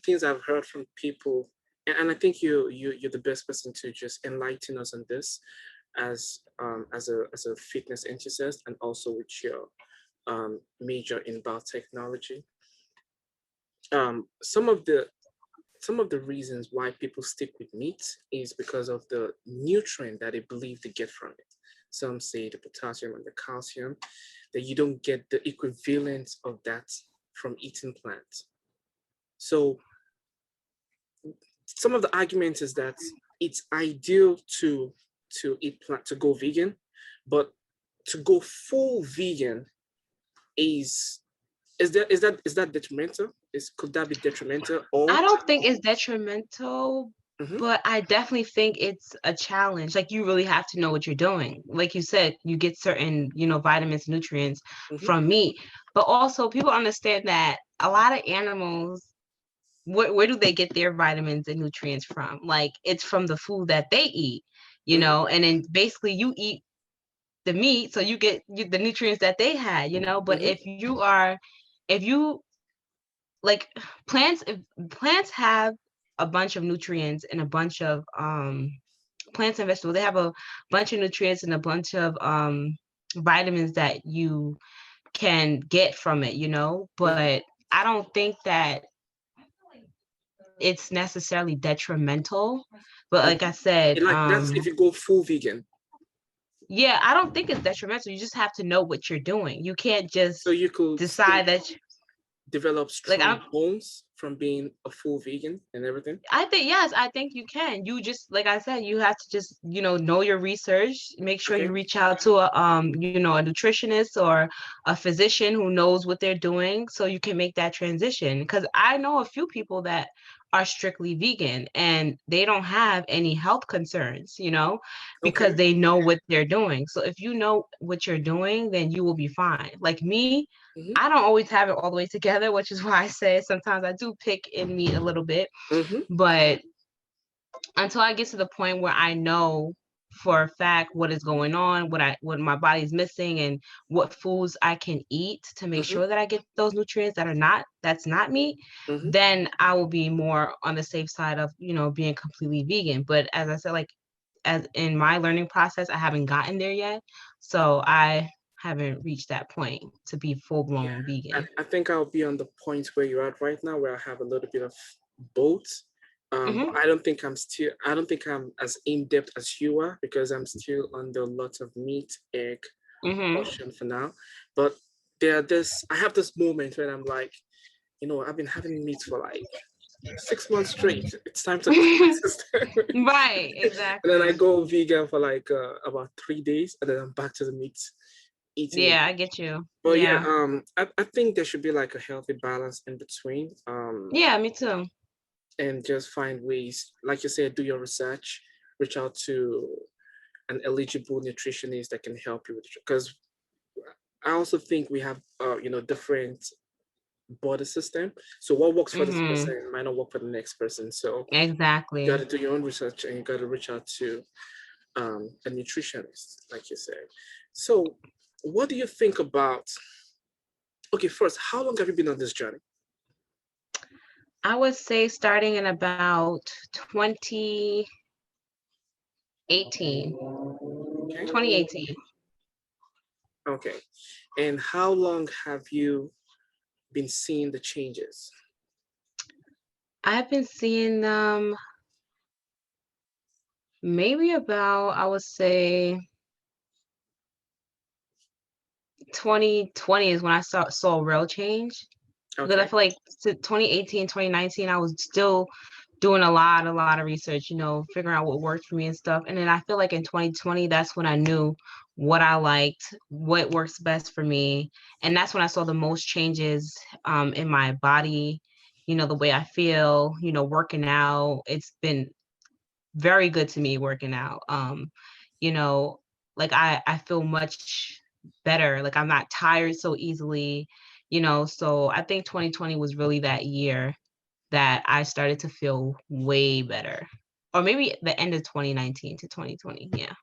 things I've heard from people, and I think you're the best person to just enlighten us on this, as a fitness enthusiast, and also with your major in biotechnology. Some of the reasons why people stick with meat is because of the nutrient that they believe they get from it. Some say the potassium and the calcium, that you don't get the equivalent of that from eating plants. So some of the argument is that it's ideal to eat plant, to go vegan, but to go full vegan is that detrimental? Could that be detrimental? Or I don't think it's detrimental, Mhm. but I definitely think it's a challenge. Like, you really have to know what you're doing. Like you said, you get certain, vitamins, nutrients Mhm. from meat, but also people understand that a lot of animals, where do they get their vitamins and nutrients from? Like, it's from the food that they eat, Mhm. and then basically you eat the meat, so you get the nutrients that they had, but Mhm. if you like if plants have a bunch of nutrients and a bunch of plants and vegetables, they have a bunch of nutrients and a bunch of vitamins that you can get from it, Mhm. but I don't think that it's necessarily detrimental. But like Okay. I said, Like that's if you go full vegan. yeah, I don't think it's detrimental. You just have to know what you're doing. You can't So just you could still decide that develop like strong bones from being a full vegan and everything. I think, yes, I think you can. You just, like I said, you have to just, know your research, make sure Okay. you reach out to a nutritionist or a physician who knows what they're doing so you can make that transition. Because I know a few people that are strictly vegan and they don't have any health concerns, because Okay. they know what they're doing. So if you know what you're doing, then you will be fine. Like me, Mhm. I don't always have it all the way together, which is why I say sometimes I do pick in meat a little bit. Mhm. But until I get to the point where I know for a fact what is going on, what my body's missing, and what foods I can eat to make Mhm. sure that I get those nutrients that's not meat, Mhm. then I will be more on the safe side of, being completely vegan. But as I said, like, as in my learning process, I haven't gotten there yet. So I haven't reached that point to be full Yeah. blown vegan. I think I'll be on the point where you're at right now, where I have a little bit of both. But Hmm. I don't think I'm as in depth as you are, because I'm still on the lot of meat, egg Hmm. portion for now. But I have this moment when I'm like, I've been having meat for like 6 months straight. It's time to quit the system. Right, And then I exactly. go vegan for like about 3 days, and then I'm back to the meat eating Yeah, again. I get you. But yeah, Yeah. I think there should be like a healthy balance in between, Yeah, me too. and just find ways, like you said, do your research, reach out to an eligible nutritionist that can help you with it. Because I also think we have, different body system. So what works for this Mhm. person might not work for the next person. So you got Exactly. to do your own research, and you got to reach out to a nutritionist, like you said. So, what do you think about? Okay, first, how long have you been on this journey? I would say starting in about 2018. Okay. 2018. Okay. And how long have you been seeing the changes? I've been seeing them maybe about, I would say 2020 is when I saw real change. Because I Okay. feel like 2018, 2019, I was still doing a lot of research, figuring out what worked for me and stuff. And then I feel like in 2020, that's when I knew what I liked, what works best for me. And that's when I saw the most changes in my body, the way I feel, working out. It's been very good to me working out. You know, like I feel much better. Like I'm not tired so easily, so I think 2020 was really that year that I started to feel way better. Or maybe the end of 2019 to 2020. Yeah.